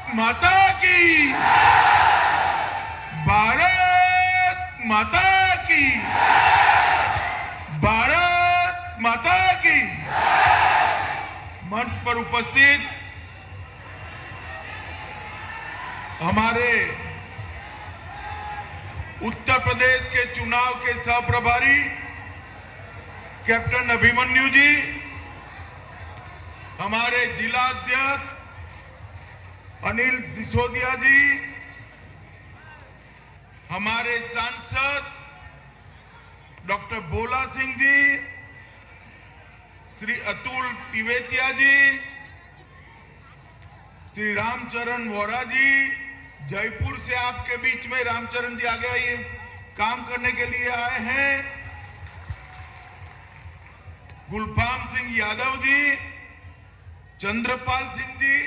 माता की, भारत माता की, भारत माता की। मंच पर उपस्थित हमारे उत्तर प्रदेश के चुनाव के सहप्रभारी कैप्टन अभिमन्यु जी, हमारे जिला अध्यक्ष अनिल सिसोदिया जी, हमारे सांसद डॉक्टर भोला सिंह जी, श्री अतुल तिवेतिया जी, श्री रामचरण वोरा जी, जयपुर से आपके बीच में रामचरण जी आगे आइए, काम करने के लिए आए हैं। गुलफाम सिंह यादव जी, चंद्रपाल सिंह जी,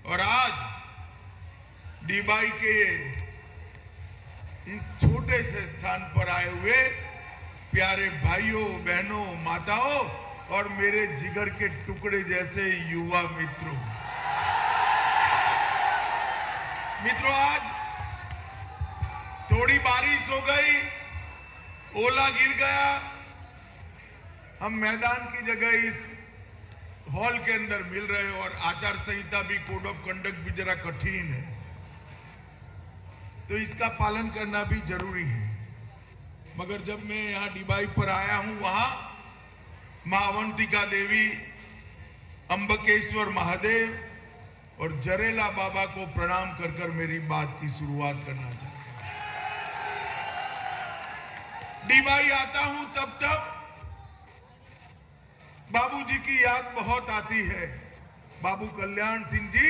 और आज डीबाई के इस छोटे से स्थान पर आए हुए प्यारे भाइयों बहनों माताओं और मेरे जिगर के टुकड़े जैसे युवा मित्रों, आज थोड़ी बारिश हो गई, ओला गिर गया, हम मैदान की जगह इस हॉल के अंदर मिल रहे हैं और आचार संहिता भी, कोड ऑफ कंडक्ट भी जरा कठिन है, तो इसका पालन करना भी जरूरी है। मगर जब मैं यहाँ डीबाई पर आया हूं, वहां मां अवंतिका देवी, अंबकेश्वर महादेव और जरेला बाबा को प्रणाम कर कर मेरी बात की शुरुआत करना चाहता हूं। डीबाई आता हूं तब बाबूजी की याद बहुत आती है। बाबू कल्याण सिंह जी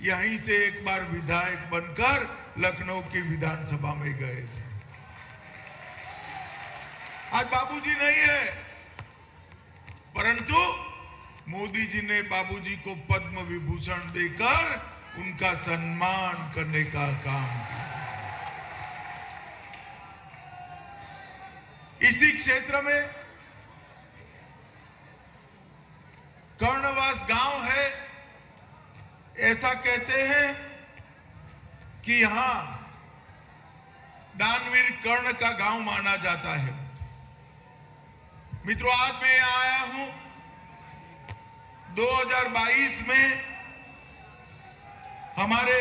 यहीं से एक बार विधायक बनकर लखनऊ की विधानसभा में गए थे। आज बाबूजी नहीं है, परंतु मोदी जी ने बाबूजी को पद्म विभूषण देकर उनका सम्मान करने का काम किया। इसी क्षेत्र में कर्णवास गांव है, ऐसा कहते हैं कि यहां दानवीर कर्ण का गांव माना जाता है। मित्रों, आज मैं यहां आया हूं 2022 में हमारे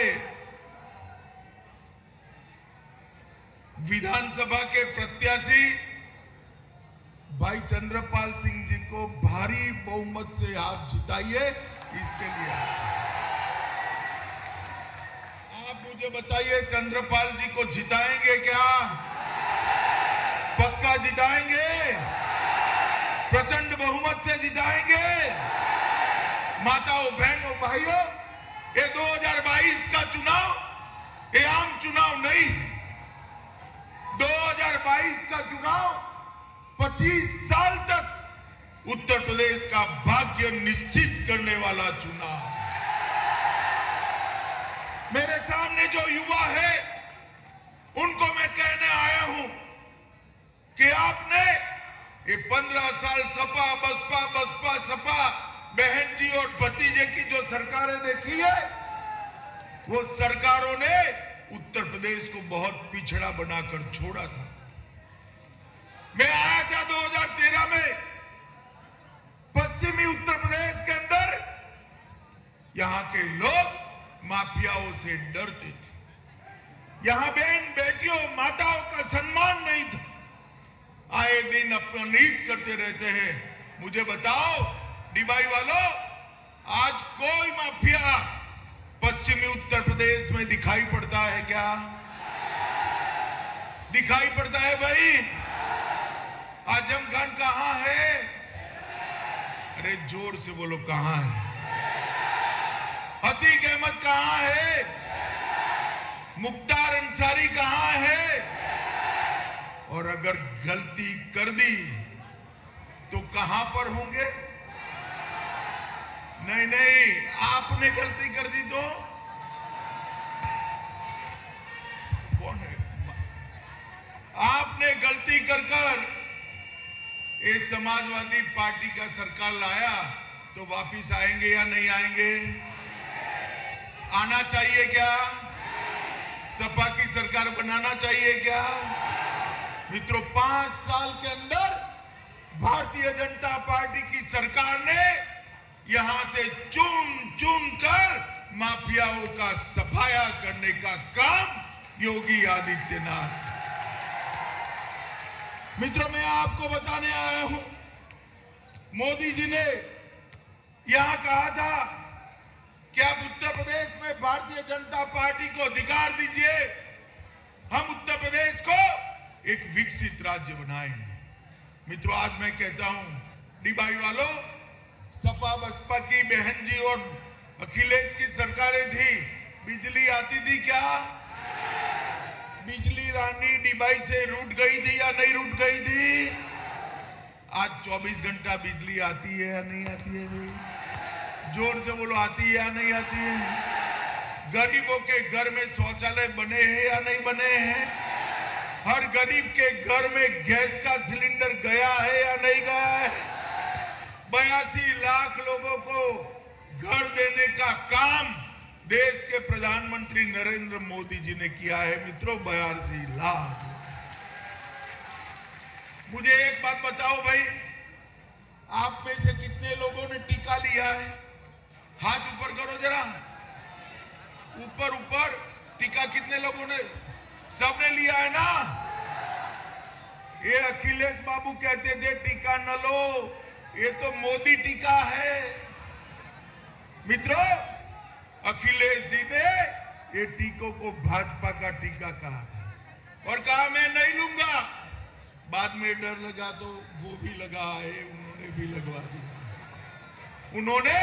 विधानसभा के प्रत्याशी भाई चंद्रपाल सिंह जी को भारी बहुमत से आप जिताइए, इसके लिए आप मुझे बताइए, चंद्रपाल जी को जिताएंगे क्या? पक्का जिताएंगे? प्रचंड बहुमत से जिताएंगे? माताओं बहनों भाइयों, ये 2022 का चुनाव ये आम चुनाव नहीं है। 2022 का चुनाव 25 साल तक उत्तर प्रदेश का भाग्य निश्चित करने वाला चुनाव। मेरे सामने जो युवा है उनको मैं कहने आया हूं कि आपने ये 15 साल सपा बसपा सपा बहन जी और भतीजे की जो सरकारें देखी है, वो सरकारों ने उत्तर प्रदेश को बहुत पिछड़ा बनाकर छोड़ा था। मैं आया था 2013 में पश्चिमी उत्तर प्रदेश के अंदर, यहां के लोग माफियाओं से डरते थे, यहां बहन बेटियों माताओं का सम्मान नहीं था। आए दिन अपमानित करते रहते हैं। मुझे बताओ डीबाई वालों, आज कोई माफिया पश्चिमी उत्तर प्रदेश में दिखाई पड़ता है क्या? दिखाई पड़ता है भाई? आजम खान कहां है? अरे जोर से बोलो, कहां है? अतीक अहमद कहां है? मुख्तार अंसारी कहां है? और अगर गलती कर दी तो कहां पर होंगे? नहीं, आपने गलती कर दी तो कौन है? आपने गलती कर ये समाजवादी पार्टी का सरकार लाया तो वापिस आएंगे या नहीं आएंगे? आना चाहिए क्या? सपा की सरकार बनाना चाहिए क्या? मित्रों, 5 साल के अंदर भारतीय जनता पार्टी की सरकार ने यहां से चुन कर माफियाओं का सफाया करने का काम योगी आदित्यनाथ। मित्रों, मैं आपको बताने आया हूं, मोदी जी ने यहां कहा था कि आप उत्तर प्रदेश में भारतीय जनता पार्टी को अधिकार दीजिए, हम उत्तर प्रदेश को एक विकसित राज्य बनाएंगे। मित्रों, आज मैं कहता हूं, डिबाई वालों, सपा बसपा की बहन जी और अखिलेश की सरकारें थी, बिजली आती थी क्या? बिजली रानी डिबाई से रूठ गई थी या नहीं रूठ गई थी? आज 24 घंटा बिजली आती है या नहीं आती है भाई? जोर से बोलो, आती है या नहीं आती है? गरीबों के घर में शौचालय बने हैं या नहीं बने हैं? हर गरीब के घर में गैस का सिलेंडर गया है या नहीं गया है? 82 लाख लोगों को घर देने का काम देश के प्रधानमंत्री नरेंद्र मोदी जी ने किया है। मित्रों, 82 लाख। मुझे एक बात बताओ भाई, आप में से कितने लोगों ने टीका लिया है? हाथ ऊपर करो जरा, ऊपर ऊपर। टीका कितने लोगों ने? सबने लिया है ना? ये अखिलेश बाबू कहते थे टीका न लो, ये तो मोदी टीका है। मित्रों, अखिलेश जी ने ये टीकों को भाजपा का टीका कहा और कहा मैं नहीं लूंगा। बाद में डर लगा तो वो भी लगा है, उन्होंने भी लगवा दिया। उन्होंने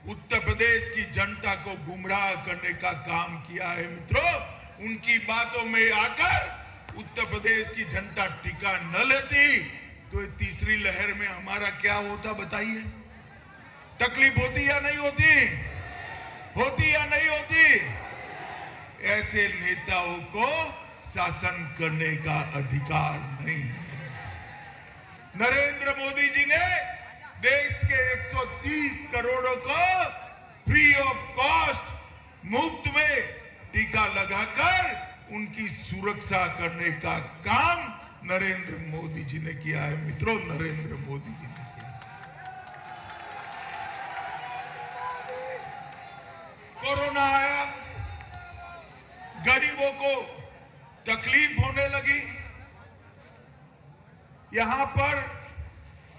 उत्तर प्रदेश की जनता को गुमराह करने का काम किया है। मित्रों, उनकी बातों में आकर उत्तर प्रदेश की जनता टीका न लेती तो तीसरी लहर में हमारा क्या होता बताइए? तकलीफ होती या नहीं होती? होती या नहीं होती? ऐसे नेताओं को शासन करने का अधिकार नहीं है। नरेंद्र मोदी जी ने देश के 130 करोड़ों को फ्री ऑफ कॉस्ट, मुफ्त में टीका लगाकर उनकी सुरक्षा करने का काम नरेंद्र मोदी जी ने किया है। मित्रों, नरेंद्र मोदी जी ने किया। कोरोना आया, गरीबों को तकलीफ होने लगी। यहां पर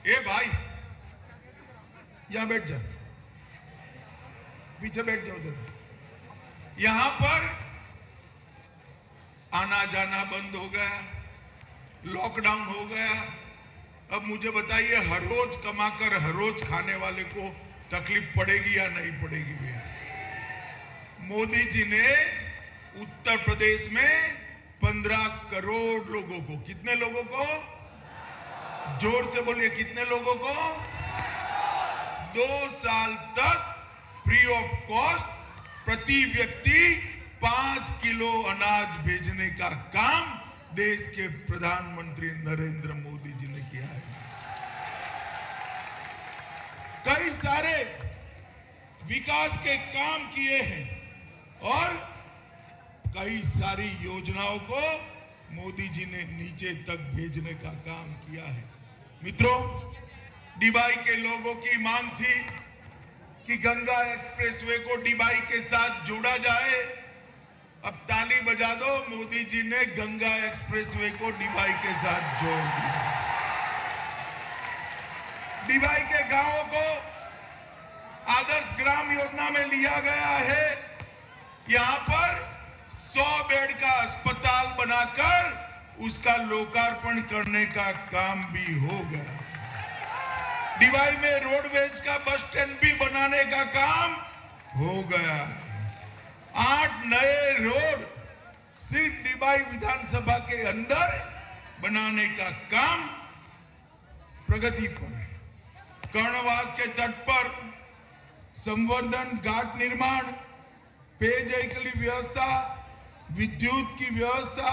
ए भाई, यहां बैठ जा, पीछे बैठ जाओ जरा। यहां पर आना जाना बंद हो गया, लॉकडाउन हो गया। अब मुझे बताइए, हर रोज कमाकर हर रोज खाने वाले को तकलीफ पड़ेगी या नहीं पड़ेगी भैया? मोदी जी ने उत्तर प्रदेश में 15 करोड़ लोगों को, कितने लोगों को? जोर से बोलिए, कितने लोगों को? 2 साल तक फ्री ऑफ कॉस्ट प्रति व्यक्ति 5 किलो अनाज भेजने का काम देश के प्रधानमंत्री नरेंद्र मोदी जी ने किया है। कई सारे विकास के काम किए हैं और कई सारी योजनाओं को मोदी जी ने नीचे तक भेजने का काम किया है। मित्रों, डिबाई के लोगों की मांग थी कि गंगा एक्सप्रेसवे को डिबाई के साथ जोड़ा जाए। अब ताली बजा दो, मोदी जी ने गंगा एक्सप्रेसवे को डिबाई के साथ जोड़ दिया। डिबाई के गांवों को आदर्श ग्राम योजना में लिया गया है। यहां पर 100 बेड का अस्पताल बनाकर उसका लोकार्पण करने का काम भी हो गया। डिबाई में रोडवेज का बस स्टैंड भी बनाने का काम हो गया। 8 नए रोड सिर्फ डिबाई विधानसभा के अंदर बनाने का काम प्रगति पर है। कर्णवास के तट पर संवर्धन घाट निर्माण, पेयजल की व्यवस्था, विद्युत की व्यवस्था,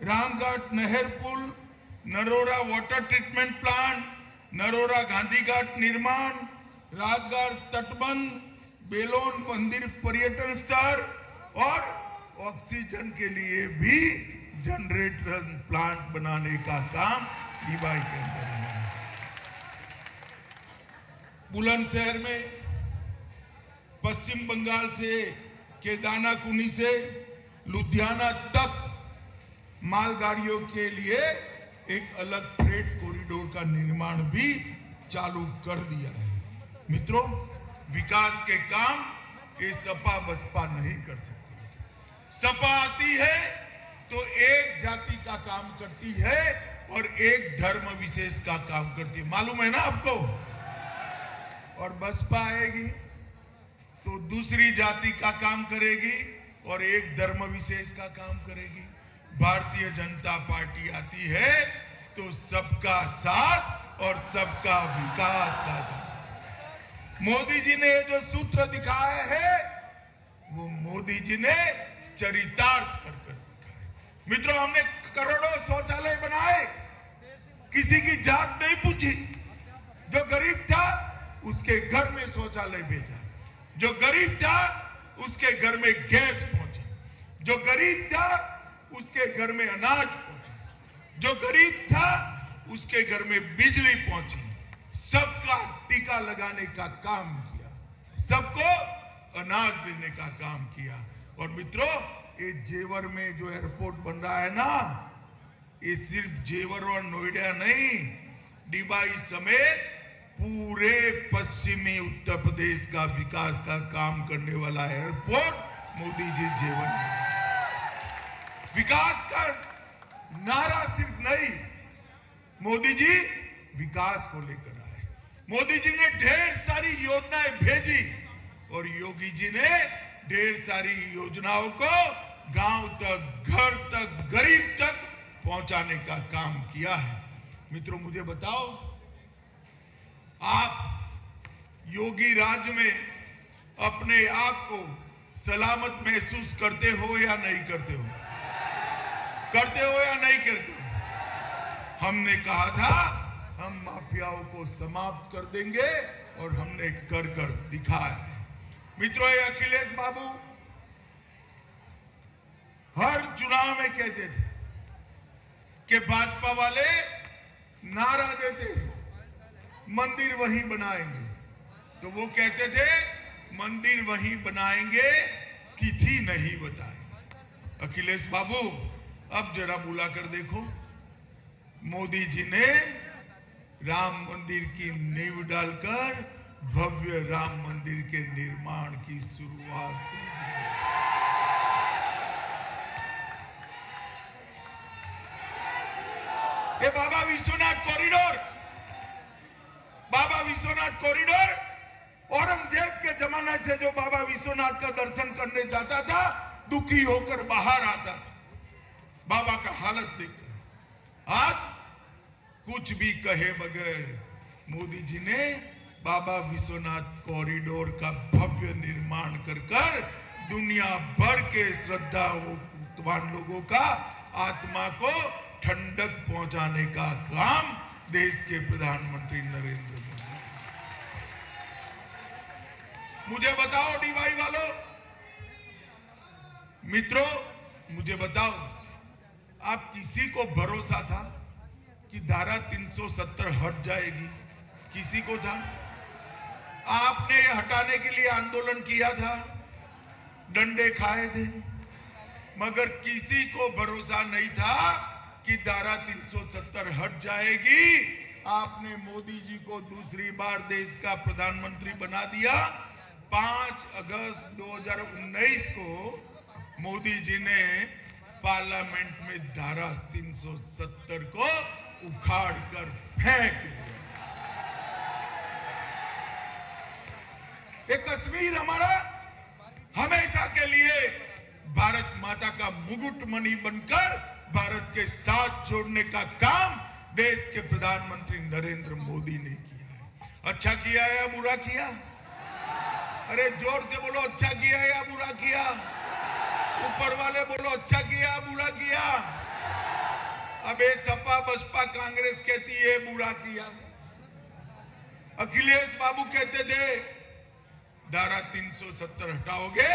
रामघाट नहर पुल, Narora water treatment plant, Narora Gandhi Ghat निर्माण, राजघाट तटबंध, बेलोन मंदिर पर्यटन स्थल और ऑक्सीजन के लिए भी जनरेटर प्लांट बनाने का काम डीवाई के अंदर है। बुलंदशहर में पश्चिम बंगाल से के दानाकुनी से लुधियाना तक मालगाड़ियों के लिए एक अलग फ्रेट कॉरिडोर का निर्माण भी चालू कर दिया है। मित्रों, विकास के काम ये सपा बसपा नहीं कर सकते। सपा आती है तो एक जाति का काम करती है और एक धर्म विशेष का काम करती है, मालूम है ना आपको। और बसपा आएगी तो दूसरी जाति का काम करेगी और एक धर्म विशेष का काम करेगी। भारतीय जनता पार्टी आती है तो सबका साथ और सबका विकास का काम। मोदी जी ने जो सूत्र दिखाया है वो मोदी जी ने चरितार्थ कर दिखाया। मित्रों, हमने करोड़ों शौचालय बनाए, किसी की जात नहीं पूछी। जो गरीब था उसके घर में शौचालय भेजा, जो गरीब था उसके घर में गैस पहुंचा, जो गरीब था उसके घर में अनाज पहुंचा, जो गरीब था उसके घर में बिजली पहुंची। सबका टीका लगाने का काम किया, सबको अनाज देने का काम किया। और मित्रों, ये जेवर में जो एयरपोर्ट बन रहा है ना, ये सिर्फ जेवर और नोएडा नहीं, डिबाई समेत पूरे पश्चिमी उत्तर प्रदेश का विकास का काम करने वाला एयरपोर्ट मोदी जी जेवर में। विकास का नारा सिर्फ नहीं, मोदी जी विकास को लेकर आए। मोदी जी ने ढेर सारी योजनाएं भेजी और योगी जी ने ढेर सारी योजनाओं को गांव तक, घर तक, गरीब तक पहुंचाने का काम किया है। मित्रों, मुझे बताओ, आप योगी राज में अपने आप को सलामत महसूस करते हो या नहीं करते हो? करते हो या नहीं करते हो? हमने कहा था हम माफियाओं को समाप्त कर देंगे और हमने कर दिखाया है। मित्रों, ये अखिलेश बाबू हर चुनाव में कहते थे कि भाजपा वाले नारा देते मंदिर वहीं बनाएंगे, तो वो कहते थे मंदिर वहीं बनाएंगे, तिथि नहीं बताएंगे। अखिलेश बाबू, अब जरा बुला कर देखो, मोदी जी ने राम मंदिर की नींव डालकर भव्य राम मंदिर के निर्माण की शुरुआत की। ये बाबा विश्वनाथ कॉरिडोर, बाबा विश्वनाथ कॉरिडोर, औरंगजेब के जमाने से जो बाबा विश्वनाथ का दर्शन करने जाता था, दुखी होकर बाहर आता था बाबा का हालत देखकर। आज कुछ भी कहे बगैर मोदी जी ने बाबा विश्वनाथ कॉरिडोर का भव्य निर्माण कर दुनिया भर के श्रद्धावान लोगों का आत्मा को ठंडक पहुंचाने का काम देश के प्रधानमंत्री नरेंद्र मोदी। मुझे बताओ डीवाई वालों, मित्रों, मुझे बताओ, आप किसी को भरोसा था कि धारा 370 हट जाएगी? किसी को था? आपने हटाने के लिए आंदोलन किया था, डंडे खाए थे, मगर किसी को भरोसा नहीं था कि धारा 370 हट जाएगी। आपने मोदी जी को दूसरी बार देश का प्रधानमंत्री बना दिया। 5 अगस्त 2019 को मोदी जी ने पार्लियामेंट में धारा 370 को उखाड़ कर फेंक दिया। ये कश्मीर हमारा हमेशा के लिए भारत माता का मुकुट मणि बनकर भारत के साथ जोड़ने का काम देश के प्रधानमंत्री नरेंद्र मोदी ने किया है। अच्छा किया या बुरा किया? अरे जोर से बोलो, अच्छा किया या बुरा किया? ऊपर वाले बोलो, अच्छा किया बुरा किया? अब ये सपा बसपा कांग्रेस कहती है बुरा किया। अखिलेश बाबू कहते थे धारा 370 हटाओगे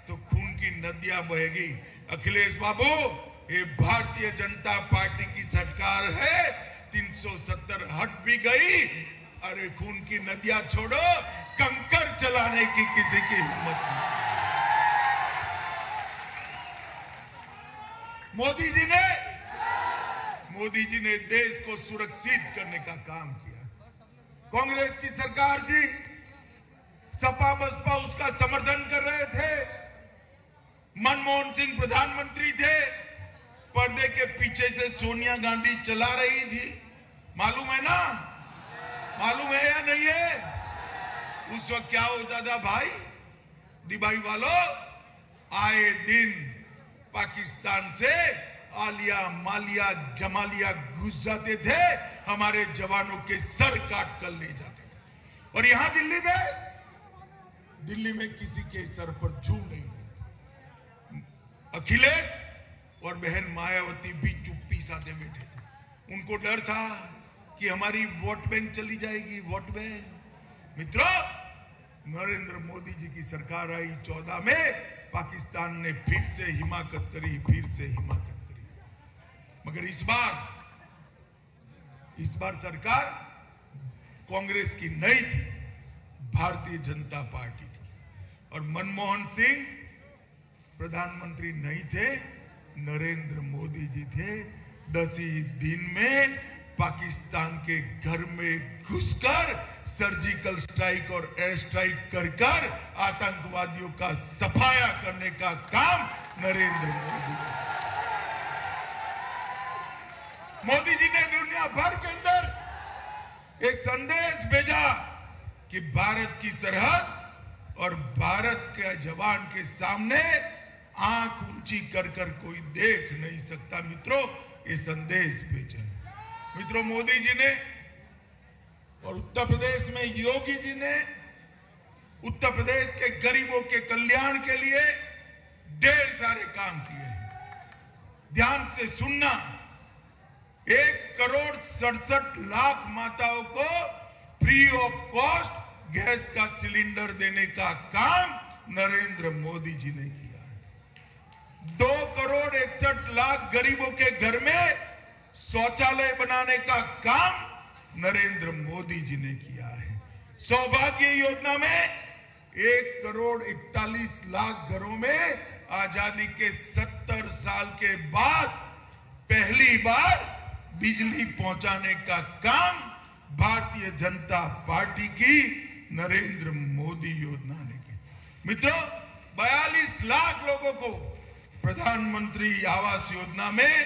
तो खून की नदियां बहेगी। अखिलेश बाबू, ये भारतीय जनता पार्टी की सरकार है, 370 हट भी गई, अरे खून की नदियां छोड़ो, कंकर चलाने की किसी की हिम्मत नहीं। मोदी जी ने देश को सुरक्षित करने का काम किया। कांग्रेस की सरकार थी, सपा बसपा उसका समर्थन कर रहे थे, मनमोहन सिंह प्रधानमंत्री थे, पर्दे के पीछे से सोनिया गांधी चला रही थी। मालूम है ना? मालूम है या नहीं है? उस वक्त क्या होता था भाई? दिवाई वालों, आए दिन पाकिस्तान से आलिया मालिया जमालिया घुस जाते थे, हमारे जवानों के सर काट कर ले जाते थे। और यहां दिल्ली में किसी के सर पर छू नहीं रहती। अखिलेश और बहन मायावती भी चुप्पी साधे बैठे थे। उनको डर था कि हमारी वोट बैंक चली जाएगी, वोट बैंक। मित्रों, नरेंद्र मोदी जी की सरकार आई 14 में, पाकिस्तान ने फिर से हिमाकत करी, फिर से हिमाकत करी। मगर इस बार सरकार कांग्रेस की नहीं थी, भारतीय जनता पार्टी थी। और मनमोहन सिंह प्रधानमंत्री नहीं थे, नरेंद्र मोदी जी थे। 10 ही दिन में पाकिस्तान के घर में घुसकर सर्जिकल स्ट्राइक और एयर स्ट्राइक कर आतंकवादियों का सफाया करने का काम नरेंद्र मोदी जी ने दुनिया भर के अंदर एक संदेश भेजा कि भारत की सरहद और भारत के जवान के सामने आंख ऊंची कर कोई देख नहीं सकता। मित्रों, ये संदेश भेजा। मित्रों, मोदी जी ने और उत्तर प्रदेश में योगी जी ने उत्तर प्रदेश के गरीबों के कल्याण के लिए ढेर सारे काम किए हैं। ध्यान से सुनना, 1,67,00,000 माताओं को फ्री ऑफ कॉस्ट गैस का सिलेंडर देने का काम नरेंद्र मोदी जी ने किया है। 2,61,00,000 गरीबों के घर में शौचालय बनाने का काम नरेंद्र मोदी जी ने किया है। सौभाग्य योजना में 1,41,00,000 घरों में आजादी के 70 साल के बाद पहली बार बिजली पहुंचाने का काम भारतीय जनता पार्टी की नरेंद्र मोदी योजना ने किया। मित्रों, 42 लाख लोगों को प्रधानमंत्री आवास योजना में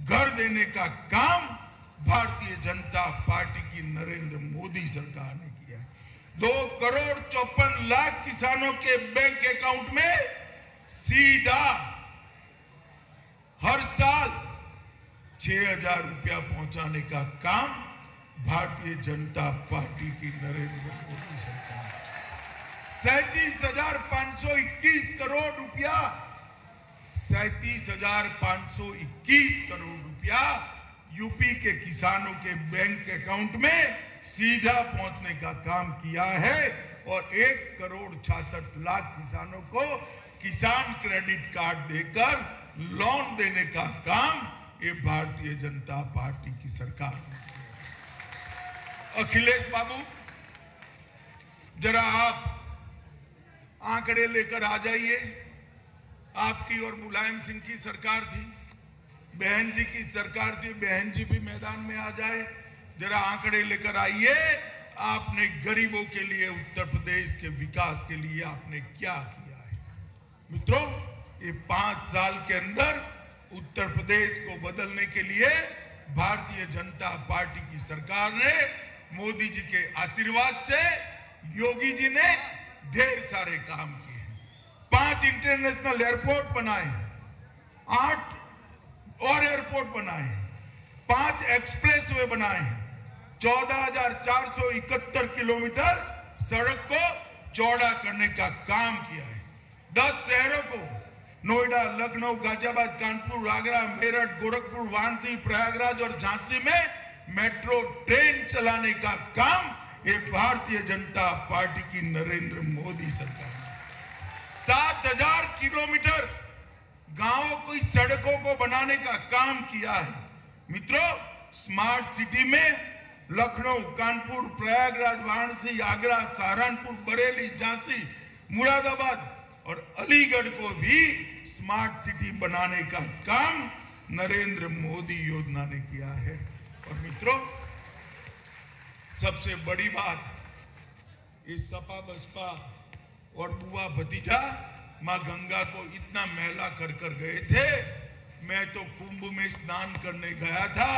घर देने का काम भारतीय जनता पार्टी की नरेंद्र मोदी सरकार ने किया। 2,54,00,000 किसानों के बैंक अकाउंट में सीधा हर साल 6,000 रुपया पहुंचाने का काम भारतीय जनता पार्टी की नरेंद्र मोदी सरकार। 37,521 करोड़ रुपया 37,521 करोड़ रुपया यूपी के किसानों के बैंक अकाउंट में सीधा पहुंचने का काम किया है। और 1,66,00,000 किसानों को किसान क्रेडिट कार्ड देकर लोन देने का काम ये भारतीय जनता पार्टी की सरकार ने किया। अखिलेश बाबू, जरा आप आंकड़े लेकर आ जाइए। आपकी और मुलायम सिंह की सरकार थी, बहन जी की सरकार थी, बहन जी भी मैदान में आ जाए। जरा आंकड़े लेकर आइए, आपने गरीबों के लिए, उत्तर प्रदेश के विकास के लिए आपने क्या किया है। मित्रों, ये 5 साल के अंदर उत्तर प्रदेश को बदलने के लिए भारतीय जनता पार्टी की सरकार ने, मोदी जी के आशीर्वाद से, योगी जी ने ढेर सारे काम किए। 5 इंटरनेशनल एयरपोर्ट बनाए, 8 और एयरपोर्ट बनाए, 5 एक्सप्रेसवे बनाए, 14,471 किलोमीटर सड़क को चौड़ा करने का काम किया है। 10 शहरों को, नोएडा, लखनऊ, गाजियाबाद, कानपुर, आगरा, मेरठ, गोरखपुर, वाराणसी, प्रयागराज और झांसी में मेट्रो ट्रेन चलाने का काम ये भारतीय जनता पार्टी की नरेंद्र मोदी सरकार ने 7,000 किलोमीटर गांवों की सड़कों को बनाने का काम किया है। मित्रों, स्मार्ट सिटी में लखनऊ, कानपुर, प्रयागराज, वाराणसी, आगरा, सहारनपुर, बरेली, झांसी, मुरादाबाद और अलीगढ़ को भी स्मार्ट सिटी बनाने का काम नरेंद्र मोदी योजना ने किया है। और मित्रों, सबसे बड़ी बात, इस सपा बसपा और बुआ भतीजा मां गंगा को इतना मैला कर गए थे। मैं तो कुंभ में स्नान करने गया था,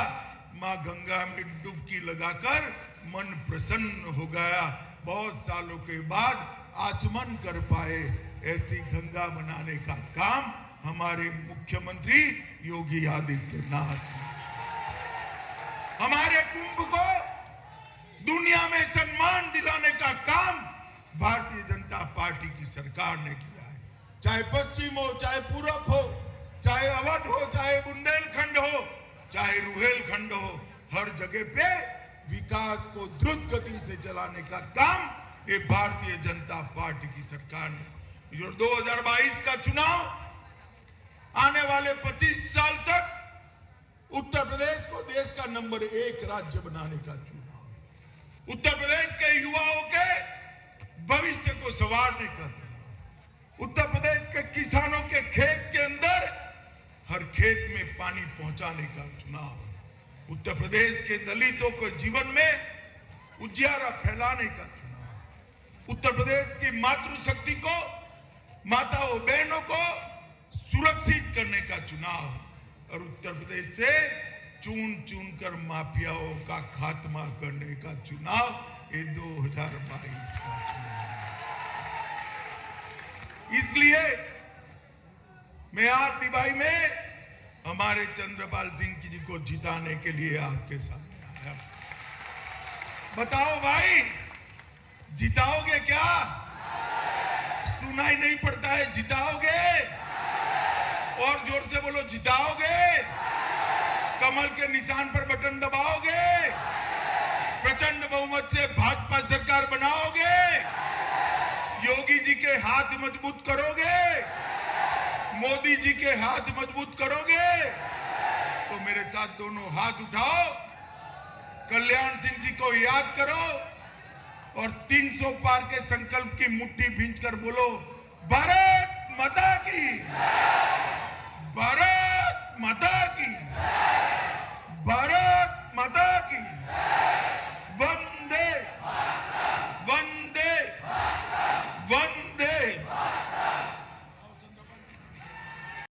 मां गंगा में डुबकी लगाकर मन प्रसन्न हो गया। बहुत सालों के बाद आचमन कर पाए। ऐसी गंगा बनाने का काम हमारे मुख्यमंत्री योगी आदित्यनाथ ने, हमारे कुंभ को दुनिया में सम्मान दिलाने का काम भारतीय जनता पार्टी की सरकार ने किया है। चाहे पश्चिम हो, चाहे पूरब हो, चाहे अवध हो, चाहे बुंदेलखंड हो, चाहे रुहेलखंड हो, हर जगह पे विकास को द्रुत गति से चलाने का काम ये भारतीय जनता पार्टी की सरकार ने। जो 2022 का चुनाव, आने वाले 25 साल तक उत्तर प्रदेश को देश का नंबर 1 राज्य बनाने का चुनाव, उत्तर प्रदेश के युवाओं के भविष्य को संवारने का चुनाव, उत्तर प्रदेश के किसानों के खेत के अंदर हर खेत में पानी पहुंचाने का चुनाव, उत्तर प्रदेश के दलितों के जीवन में उजियारा फैलाने का चुनाव, उत्तर प्रदेश की मातृशक्ति को, माताओं बहनों को सुरक्षित करने का चुनाव और उत्तर प्रदेश से चुन चुन कर माफियाओं का खात्मा करने का चुनाव, ये 2022 का चुनाव। इसलिए मैं आज दिवाई में हमारे चंद्रपाल सिंह जी को जिताने के लिए आपके सामने आया। बताओ भाई, जिताओगे क्या? सुनाई नहीं पड़ता है, जिताओगे? और जोर से बोलो, जिताओगे? कमल के निशान पर बटन दबाओगे? प्रचंड बहुमत से भाजपा सरकार बनाओगे? योगी जी के हाथ मजबूत करोगे? मोदी जी के हाथ मजबूत करोगे? तो मेरे साथ दोनों हाथ उठाओ, कल्याण सिंह जी को याद करो और 300 पार के संकल्प की मुट्ठी भींचकर बोलो, भारत माता की, भारत